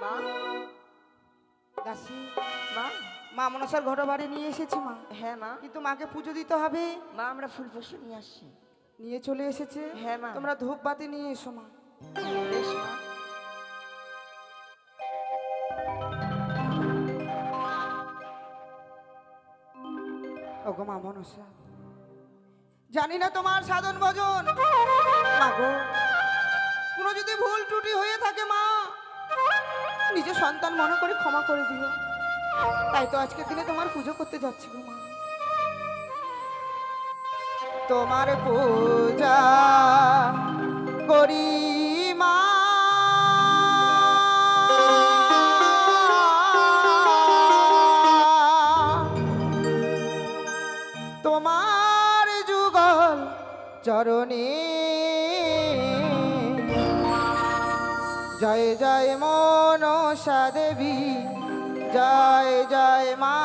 মা দাসী মা মা মনসার ঘর বাড়ি নিয়ে এসেছি মা। হ্যাঁ মা কিন্তু মাকে পুজো দিতে হবে। মা আমরা ফুল পশু নিয়ে আসছি। নিয়ে চলে এসেছে। হ্যাঁ মা। তোমরা ধূপ বাতি নিয়ে এসো মা। বেশ মা। ওগো মা মনসা, জানি না তোমার সাধন ভজন মা গো, কোনো যদি ভুল ত্রুটি হয়ে থাকে মা, নিজের সন্তান মনে করে ক্ষমা করে দিও। তাই তো আজকের দিনে তোমার পুজো করতে যাচ্ছি গো মা। তোমার পূজা করি মা, তোমার যুগল চরণে জয় জয় মনসা দেবী, জয় জয় মা,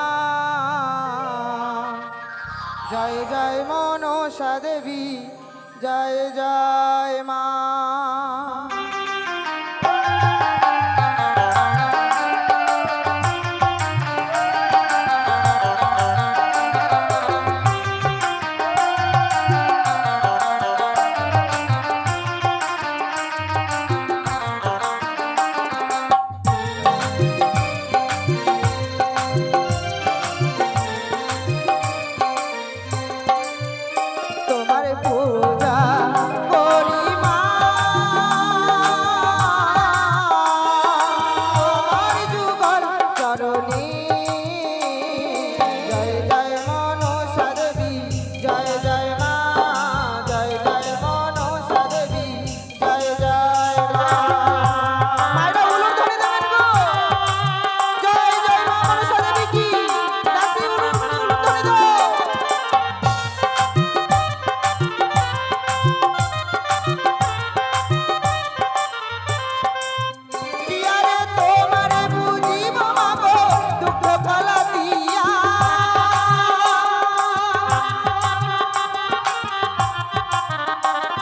জয় জয় মনসা দেবী, জয় জয় মা। তোমার পূজা করি মা, তোমার যুগল চরণে জয় জয় মনসা দেবী, জয় জয় মা, জয় জয় মনসা দেবী, জয় জয় মা। মায়েরা উলুর ধ্বনি দেবেন গো, জয় জয় মা মনসা দেবী কি, দাসী উলুর ধ্বনি দাও। পিয়ারে তোমারে বুঝিব মাগো দুঃখ কলা দিয়া,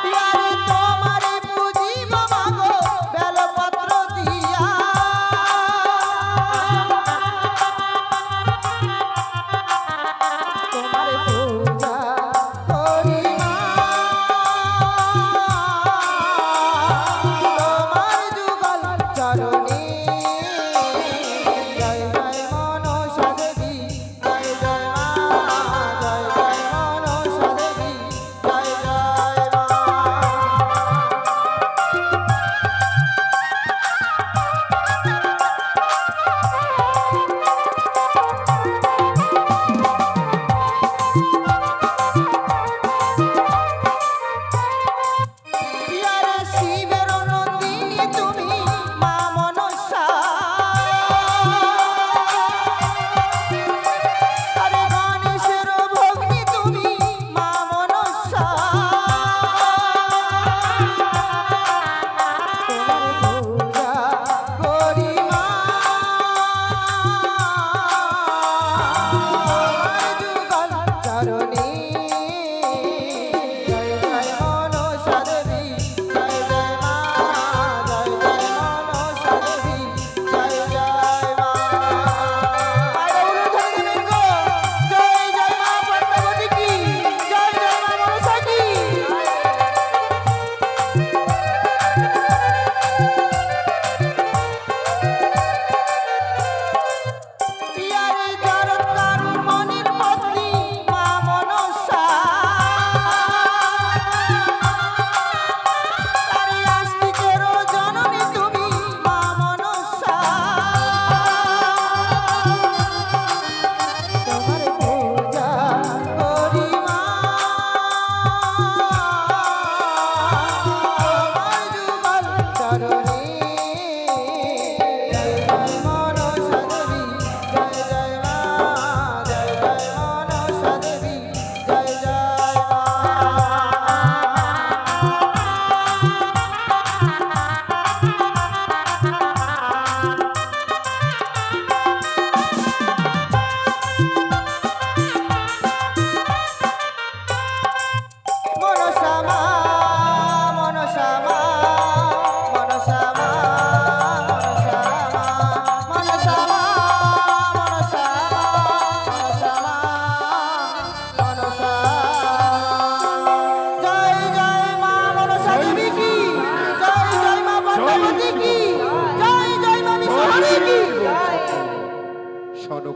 পিয়ারে তোমারে বুঝিব মাগো বেলপত্র দিয়া, তোমার পূজা করি মা, তোমার যুগল চরণে জয় জয় মনসা দেবী, জয় জয় মা, জয় জয় মনসা দেবী, জয় জয় মা। পিয়ারে শিবের নন্দিনী তুমি মা মনসা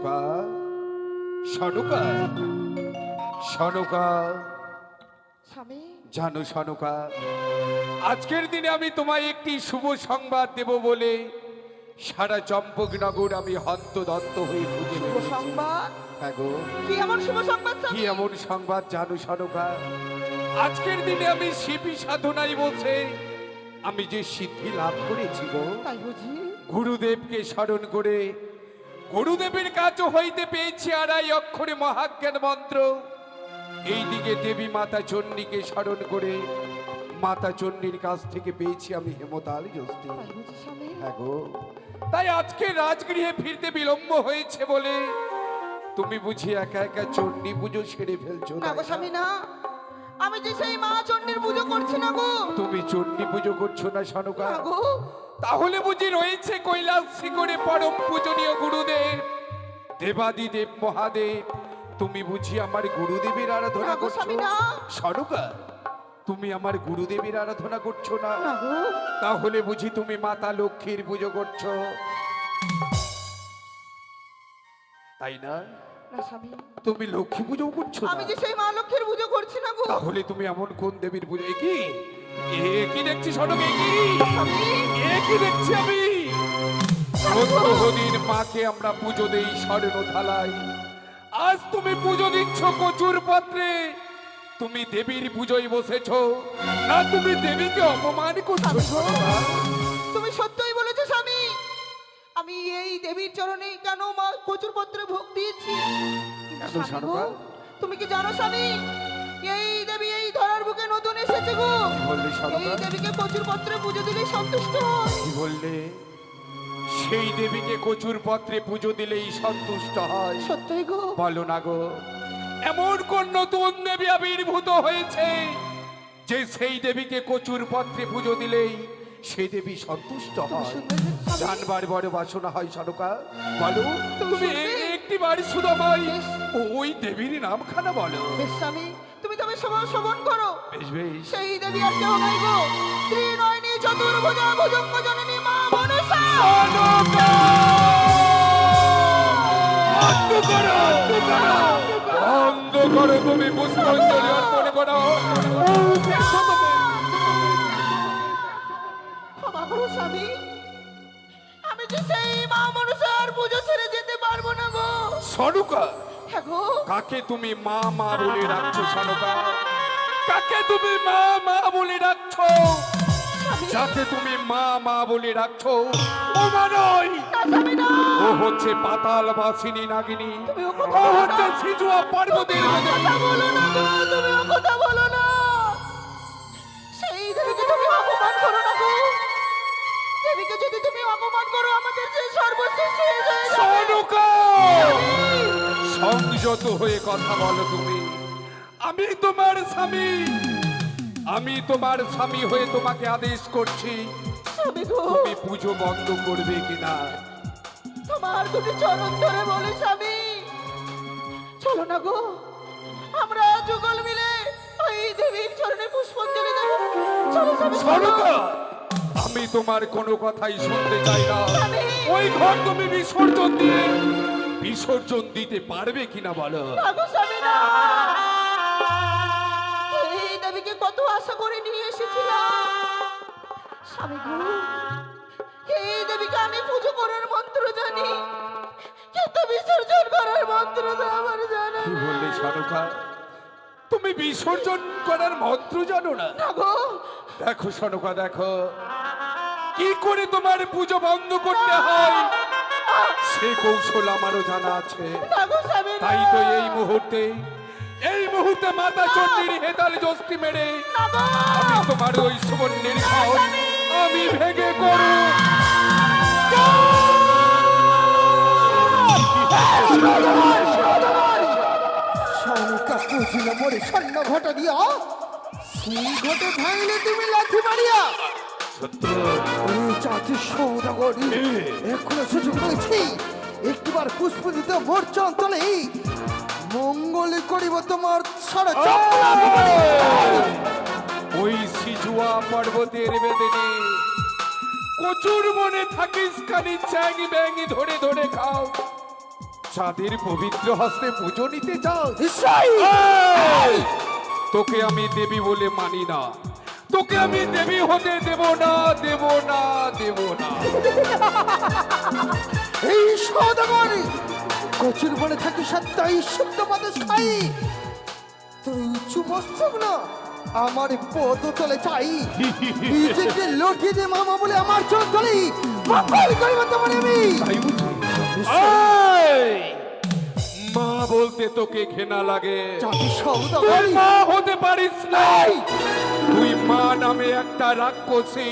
সনুকা, সনুকা, সনুকা, স্বামী জানো সনুকা, আজকের দিনে আমি তোমায় একটি শুভ সংবাদ দেব বলে সারা চম্পকনগর আমি হন্তদন্ত হয়ে খুঁজে শুভ বেড়াচ্ছি। সংবাদ? হ্যাঁ গো, কি এমন শুভ সংবাদ কি স্বামী? এমন সংবাদ জানো সনুকা? আজকের দিনে আমি শিবী সাধনায় বসে আমি যে সিদ্ধি লাভ করেছি গো, তাই বুঝি? গুরুদেবকে স্মরণ করে গুরুদেবের কাজ হইতে পেয়েছি আড়াই অক্ষরে মহাজ্ঞান মন্ত্র। এইদিকে দেবী মাতা চণ্ডীকে স্মরণ করে মাতা চণ্ডীর কাছ থেকে পেয়েছি আমি হেমতাল যষ্টি। তাই বুঝি স্বামী? হ্যাঁ গো, তাই আজকে রাজগৃহে ফিরতে বিলম্ব হয়েছে বলে তুমি বুঝি একা একা চণ্ডী পুজো সেরে ফেলছো, না তাই গো না? স্বামী না, আমি যে সেই মা চণ্ডীর পুজো করছি না গো। তুমি চণ্ডী পুজো করছো না সনুকা? না গো, তাহলে বুঝি রয়েছে কৈলাস শিখরে পরম পূজনীয় গুরুদেব দেবাদিদেব মহাদেব। তুমি বুঝি আমার গুরুদেবের আরাধনা না গো করছো? স্বামী না। সনুকা, তুমি আমার গুরুদেবের আরাধনা করছো না? না গো, তাহলে বুঝি তুমি মাতা লক্ষ্মীর পুজো করছো, তাই না? না স্বামী, তুমি লক্ষ্মী পুজো করছো না? আমি যে সেই মা লক্ষ্মীর পুজো করছি না গো। তাহলে তুমি এমন কোন দেবীর পুজো? কি দেখছি সনক? কি দেখছি আমি? প্রত্যহদিন মাকে আমরা পুজো দেই স্বর্ণ থালায়, আজ তুমি পুজো দিচ্ছ কচুর পাত্রে। তুমি দেবীর পুজোয় বসেছো না, তুমি দেবীকে অপমান করছো সনকা? তুমি সত্যই বলেছো স্বামী, আমি এই দেবীর চরণে কেন মা কচুর পত্রে ভোগ দিয়েছি। কিন্তু কেন স্বামী গো, সনকা? তুমি কি জানো স্বামী, এই দেবী এই ধরার বুকে নতুন এসেছে গো। কি বললে এই সনকা? দেবীকে কচুর পত্রে পুজো দিলেই সন্তুষ্ট হয়। কি বললে? সেই দেবীকে কচুর পাত্রে পুজো দিলেই সন্তুষ্ট হয়? সত্যই গো। বলো না গো, এমন কোন নতুন দেবী আবির্ভূত হয়েছে যে সেই দেবীকে কচুর পাত্রে পুজো দিলেই সেই দেবী সন্তুষ্ট তুমি হয়? শুনবে যে স্বামী? জানবার বড় বাসনা হয় সনকা? বলো, তুমি তুমি শুনবে? একটি বাড়ি শুধু আমায় বেশ। ওই দেবীর নামখানা বলো। বেশ স্বামী, তুমি তবে শ্রবণ করো। বেশ বেশ। সেই দেবী আর কেউ নাই গো, ত্রিনয়নী চতুর্ভুজা ভুজঙ্গ জননী মা মনসা। সনকা! বন্ধ করো, বন্ধ করো, তুমি পুষ্পাঞ্জলি অর্পণ করো। ক্ষমা করো স্বামী, আমি যে সেই মা মনসার পুজো ছেড়ে যেতে পারবো না গো। সনকা, হ্যাঁ গো, কাকে তুমি মা মা বলে ডাকছো সনকা? কাকে তুমি মা মা বলে ডাকছো? স্বামী, যাকে তুমি মা মা বলে ডাকছো ও মা নয়, না স্বামী না। ও হচ্ছে পাতাল বাসিনী নাগিনী, তুমি ও ও কথা বলো হচ্ছে না। সিজুয়া পার্বতীর কথা বলো না গো, তুমি ও কথা বলো না। সেই দেবীকে তুমি অপমান করো না গো। দেবীকে যদি তুমি অপমান করো, আমাদের যে সর্বশেষ শেষ হয়ে যাবে। সনকা! সংযত হয়ে কথা বলো তুমি। আমি তোমার স্বামী, আমি তোমার স্বামী হয়ে তোমাকে আদেশ করছি, স্বামী গো, তুমি পুজো বন্ধ করবে কিনা? তোমার দুটি চরণ ধরে বলে স্বামী, চলো না গো, আমরা যুগল মিলে ওই দেবীর চরণে পুষ্পাঞ্জলি দেব। চলো স্বামী, চলো। সনকা, আমি তোমার কোনো কথাই শুনতে চাই না। স্বামী। ওই ঘর তুমি বিসর্জন দিতে পারবে কিনা বলো? না গো স্বামী না। এই দেবীকে কত আশা করে নিয়ে এসেছিলাম স্বামী গো। এই দেবীকে আমি পুজো করার মন্ত্র জানি, কিন্তু বিসর্জন করার মন্ত্র তো আমার জানা কি না। বললে সনকা? তুমি বিসর্জন করার মন্ত্র জানো না? না গো, দেখো সনকা, দেখো কি করে তোমার পুজো বন্ধ করতে হয় সে কৌশল আমারও জানা আছে। না গো স্বামী না। তাই তো এই মুহূর্তে মাতা চণ্ডীর হেতাল যষ্টি মেরে না গো। আমি তোমার ওই সুবর্ণের খাও আমি ভেঙে করো। সনকা কুচিল মোরে স্বর্ণ ঘট দিয়া সেই ঘটে ভাঙলে তুমি লাথি মারিয়া ওরে চাচি সৌদাগরি এখনো সুযোগ রয়েছে একটিবার পুষ্প দিতে মোর্চ অঞ্চলে মঙ্গল করিব তোমার সারা ওই সিজুয়া পর্বতের বেদনে কচুর মনে থাকিস খালি চ্যাং ব্যাঙি ধরে ধরে খাও। চাঁদের পবিত্র হস্তে পুজো নিতে চাও? নিশ্চয়ই। এই! তোকে আমি দেবী বলে মানি না, তোকে আমি দেবী হতে দেব না, দেব না, দেব না। এই সওদাগর কচুর বনে থাকি সত্যাই শুদ্ধ পদ স্থায়ী, তুই উঁচু মস্তক না আমার পদ তলে চাই, নিজেকে লটিয়ে দে মামা বলে আমার চোখ ধরি বাপাল করিব তোমার আমি। তাই বুঝি? এই! মা বলতে তোকে ঘৃণা লাগে, জাতি তুই সওদাগর মা হতে পারিস না। তুই মা নামে একটা রাক্ষসী,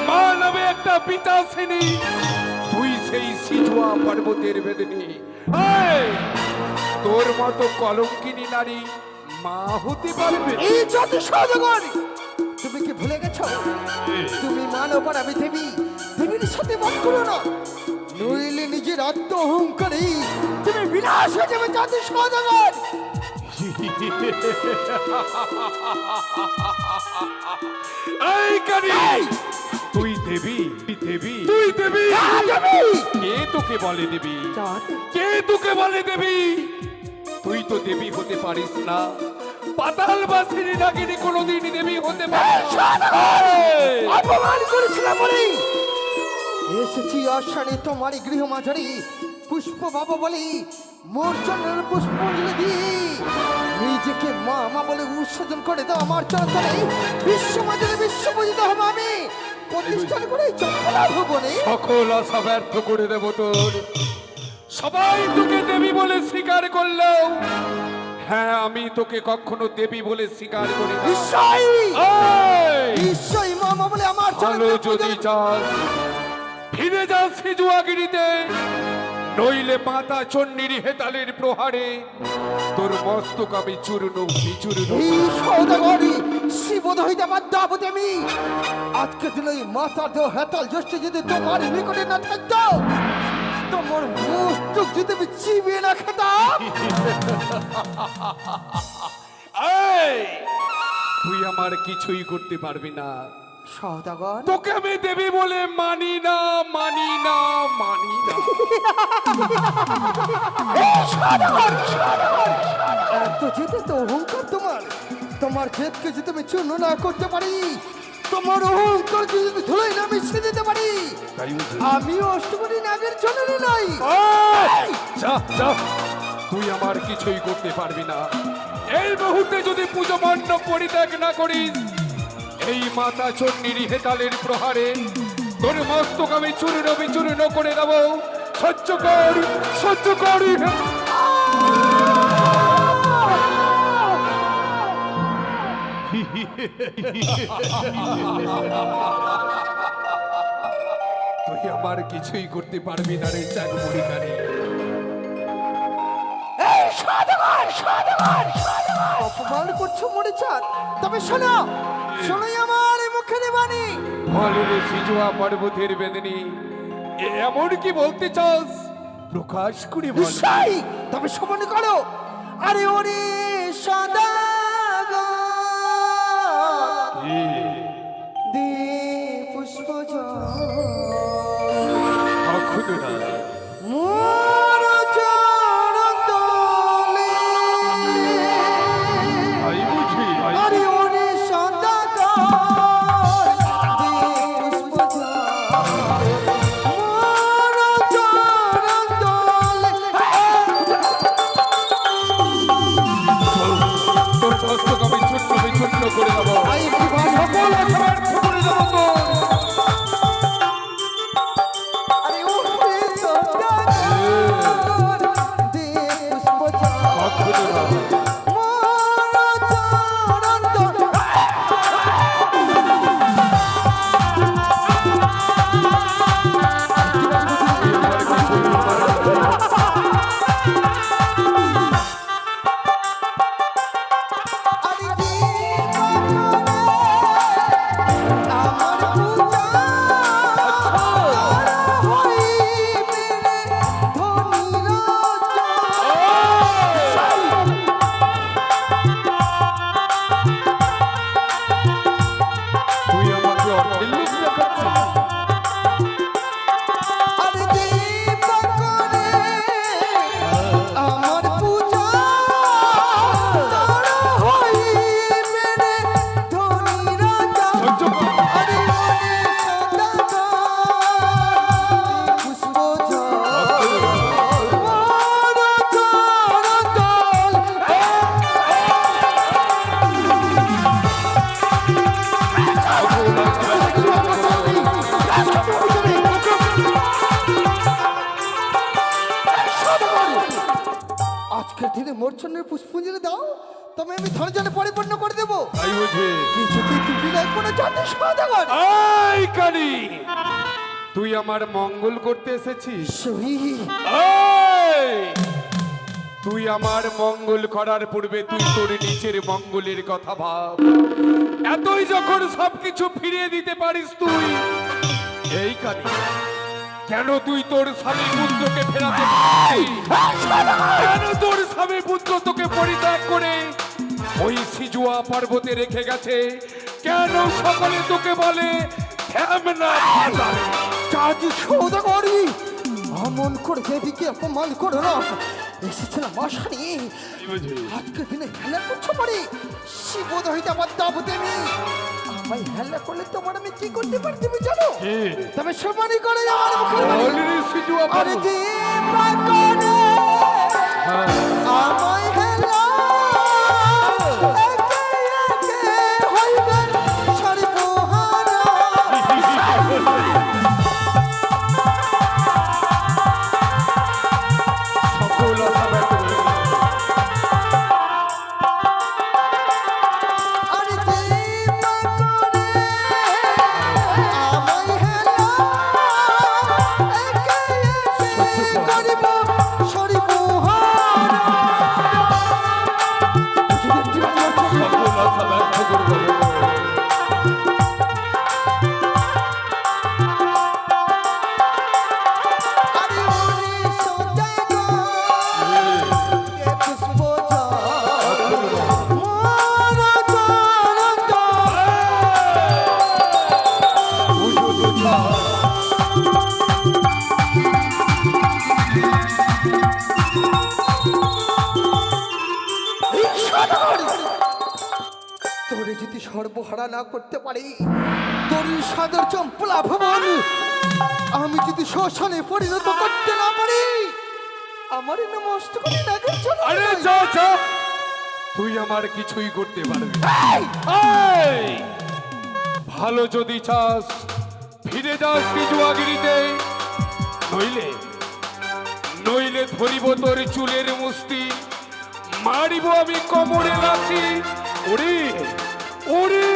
মা নামে একটা পিতাসিনী, তুই সেই সিজুয়া পর্বতের বেদনী। এই! তোর মতো কলঙ্কিনী নারী মা হতে পারবে? এই জাতি সওদাগর তুমি কি ভুলে গেছো তুমি মানব আর আমি দেবী, দেবীর সাথে মত করো না, নইলে নিজের আত্ম অহংকারে তুমি বিনাশ হয়ে যাবে জাতি সওদাগর। এই কারি! তুই দেবী, দেবী, তুই দেবী। কে তোকে বলে দেবী? কে তোকে বলে দেবী? তুই তো দেবী হতে পারিস না, পাতাল বাসিনী নাগিনী কোনোদিনই দেবী হতে পারিস না। এই! অপমান করেছিলাম বলে এসেছি আসানে তোমার গৃহ মাঝারি, পুষ্প বাবা বলি মোর চরণের পুষ্পাঞ্জলি দিয়ে নিজেকে মা মা বলে উৎসর্জন করে দাও আমার চরণতলে, বিশ্ব মাঝারে বিশ্ব পূজিত হবো আমি, প্রতিষ্ঠান করে চক্রলাভ ভবনে সকল আশা ব্যর্থ করে দেব তোর। সবাই তোকে দেবী বলে স্বীকার করলেও হ্যাঁ আমি তোকে কখনো দেবী বলে স্বীকার করি না। নিশ্চয়ই এই! নিশ্চয়ই মা মা বলে আমার ভালো চরণে যদি চাস ফিরে যা সিজুয়াগিরিতে, নইলে মাতা চন্ডীর হেতালের প্রহারে তোর মস্তক আমি চূর্ণ বিচূর্ণ। এই সওদাগরি শিবদ হইতে বাধ্য হবো আমি, আজকে দিন ওই মাতার দেহ হেতাল জ্যেষ্ঠ যদি তোমার নিকটে না থাকতো, তোমার মস্তক যদি আমি চিবিয়ে না খেতাম। এই! তুই আমার কিছুই করতে পারবি না, সওদাগর তোকে আমি দেবী বলে মানি না, মানি না, মানি না। এত যেতে তো অহংকার তোমার, তোমার জেদকে যদি আমি চূর্ণ না করতে পারি, তোমার অহংকার যদি আমি ধুলোয় না মিশিয়ে দিতে পারি, তাই বুঝি? আমি অষ্টমী নাগের জননী নই। এই! যা, যা, তুই আমার কিছুই করতে পারবি না। এই মুহূর্তে যদি পুজো মণ্ডপ পরিত্যাগ না করিস, এই মাতা চন্ডীর হেতালের প্রহারে তোর মস্তক আমি চূর্ণ বিচূর্ণ করে দেব। সহ্য কর, সহ্য করি। তুই আমার কিছুই করতে পারবি না রে চাকমরিকারী। অপমান করছো মরে চাঁদ, তবে শোনো শোনোই আমার মুখে বাণী, বলে রে সিজুয়া পর্বতের বেদনী, এমন কি বলতে চাস প্রকাশ করে বল। নিশ্চয়ই তবে সমান করো। আরে ওরে সদাগর দে পুষ্প কখনো না। মোর চরণ তলে, তাই বুঝি? আরে ওরে সদাগর দে পুষ্প মোর চরণ তলে। তোর মস্তক আমি ছোট্ট বিচ্ছিন্ন করে দেবো। আই বিবাহ সকল আশা ব্যর্থ করে দেবো তোর। আরে ওরে মূর্ছনের পুষ্পাঞ্জলি দাও, তবে আমি ধনজনে পরিপূর্ণ করে দেবো। তাই বুঝি? কিছুতেই তুমি নাই কোনো জাতি সদাগর। এই কানি, তুই আমার মঙ্গল করতে এসেছিস? এই! তুই আমার মঙ্গল করার পূর্বে তুই তোর নিজের মঙ্গলের কথা ভাব। এতই যখন সবকিছু ফিরিয়ে দিতে পারিস তুই, এই কানি, কেন তুই তোর স্বামী পুত্রকে ফেরাতে পারছিস? কেন তোর স্বামী পুত্র তোকে পরিত্যাগ করে ওই সিজুয়া পর্বতে রেখে গেছে? কেন সকলে তোকে বলে ধ্যামনা ভাতারে? জাতি সদাগরি, অমন করে দেবীকে অপমান করো না। এসেছিলাম মশানি, আজকে দিনে হেলা করছো পারি শিবদ হইতে আমার দাবতে আমি আমায় হেলা করলে তোমার আমি কি করতে পারি তুমি জানো? তবে সমানি করে আমার মুখের বাণী। অলরেডি সিজুয়া আরে পর্বত। যে পাকনে হ্যাঁ। আমায় হেলা একে একে হইবে সর্বহারা। সকল আশা ব্যর্থ হয়ে গেল। আরে যে পাকনে আমায় হেলা একে একে করিব সর্বহারা। সকল আশা ব্যর্থ করে দিল। আরে ওরে সদাগর কে পুষ্প মোরা চরণ বুঝো তো ছাড়। তোরে যদি সর্বহারা না করতে পারি, তোর সাদর চম্পলা ভবন আমি যদি শ্মশানে পরিণত করতে না পারি, আমার নমস্ত করে না করছো। আরে যা যা, তুই আমার কিছুই করতে পারবি না। এই! ভালো যদি চাস ফিরে যাস সিজুয়াগিরিতে, নইলে নইলে ধরিব তোর চুলের মুষ্টি, মারিব আমি কোমরে লাথি। ওরে ওরে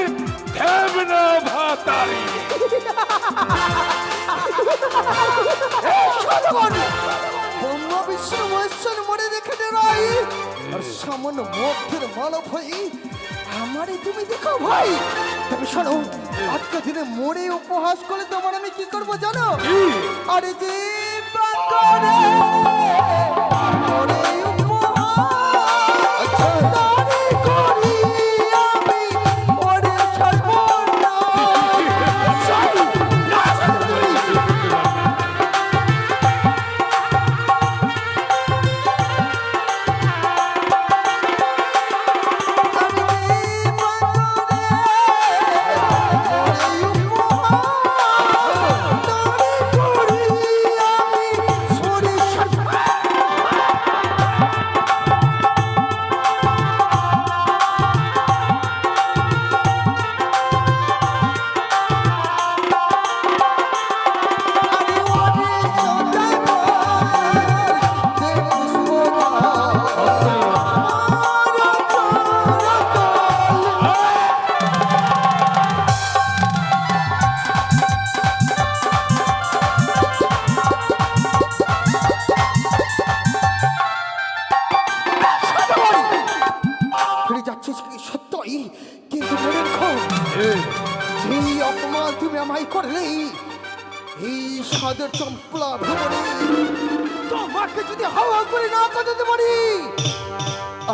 ধ্যামনা ভাতারি। ব্রহ্ম বিষ্ণু মহেশ্বর মনে রেখে দে রাই, আর সামান্য মধ্যের মানব হই আমারই তুমি দেখো ভাই। তবে শোনো, আজকে দিনে মরে উপহাস করে তোমার আমি কি করবো জানো? আরে যে পাকড়ে মরে উপহাস তারে করি আমি ওরে সর্বনাশ। ফিরে যাচ্ছিস কি সত্যই, কিন্তু মনে রেখো, যেই অপমান তুমি আমায় করলে এই সাদের চম্পলা ভুবনে তোমাকে যদি হাওয়া করে না কাটাতে পারি,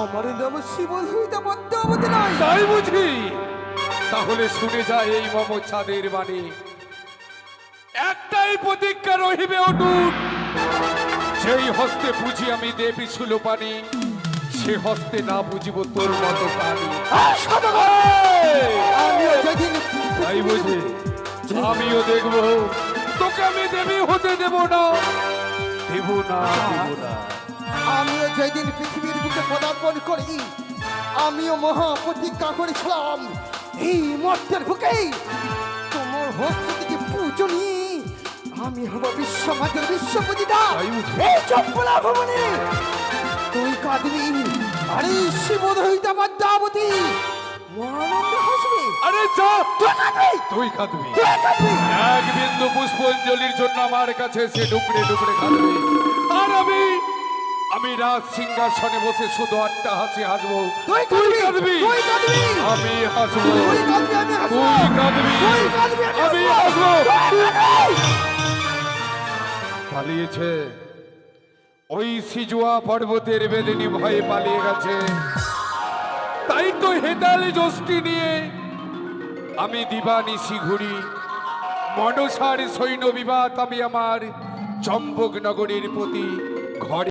আমার নাম শিব হইতে বদ্ধ অবধি নাই। তাই বুঝি? তাহলে শুনে যায় এই মম চাঁদের বাণী। একটাই প্রতিজ্ঞা রহিবে অটুট, যেই হস্তে বুঝি আমি দেবী সুলোপানি, সে হস্তে না বুঝিব তোর মতো প্রাণী। আমিও যেদিন তাই বুঝি? আমিও দেখব তোকে আমি দেবী হতে দেব না, দেব না, দেব না। আমিও যেদিন পৃথিবীর বুকে পদার্পণ করি, আমিও মহা প্রতিজ্ঞা করেছিলাম এই মর্তের বুকে তোমার হস্ত থেকে পূজনী আমি হব বিশ্বমাতার বিশ্বপূজিতা। তাই বুঝি? এই চম্পলা ভবনে তুই কাঁদবি, আরে শিবদহিতা পদ্মাবতী মহানন্দে হাসবে। আরে যা, তুই কাঁদবি, তুই কাঁদবি। তুই কাঁদবি। এক বিন্দু পুষ্পাঞ্জলির জন্য আমার কাছে এসে ডুকরে ডুকরে কাঁদবে। আর আমি রাজ সিংহাসনে বসে শুধু আটটা হাসি হাসবো। তুই তুই কাঁদবি, কাঁদবি, তুই কাঁদবি। আমি হাসবো। তুই কাঁদবি, আমি হাসবো। তুই কাঁদবি, তুই কাঁদবি, আমি হাসবো। হাসবো। তুই কাঁদবি। পালিয়েছে, ওই সিজুয়া পর্বতের বেদিনী ভয়ে পালিয়ে গেছে। তাই তো হেতালে যষ্টি নিয়ে আমি দিবানিশি ঘুরি। মনসার সৈন্য বিবাদ আমি আমার চম্পক নগরীর প্রতি ঘরে